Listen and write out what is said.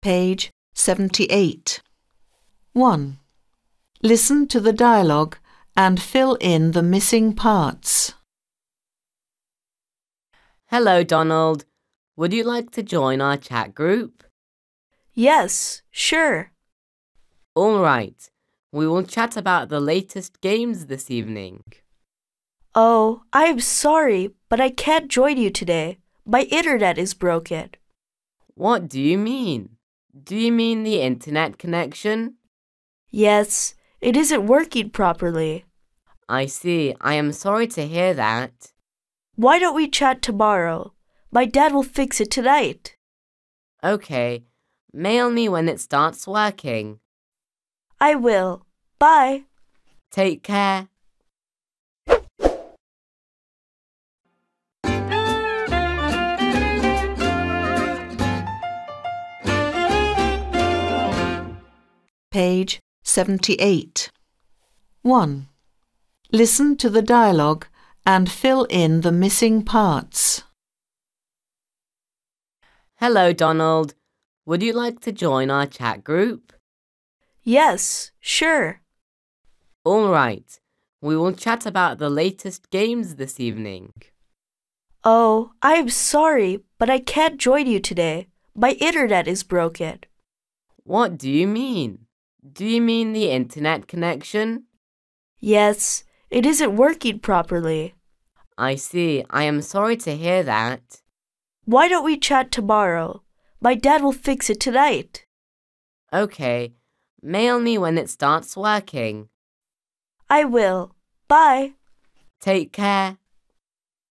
Page 78. 1. Listen to the dialogue and fill in the missing parts. Hello, Donald. Would you like to join our chat group? Yes, sure. All right. We will chat about the latest games this evening. Oh, I'm sorry, but I can't join you today. My internet is broken. What do you mean? Do you mean the internet connection? Yes, it isn't working properly. I see. I am sorry to hear that. Why don't we chat tomorrow? My dad will fix it tonight. Okay. Mail me when it starts working. I will. Bye. Take care. Page 78. 1. Listen to the dialogue and fill in the missing parts. Hello, Donald. Would you like to join our chat group? Yes, sure. All right. We will chat about the latest games this evening. Oh, I'm sorry, but I can't join you today. My internet is broken. What do you mean? Do you mean the internet connection? Yes, it isn't working properly. I see. I am sorry to hear that. Why don't we chat tomorrow? My dad will fix it tonight. Okay. Mail me when it starts working. I will. Bye. Take care.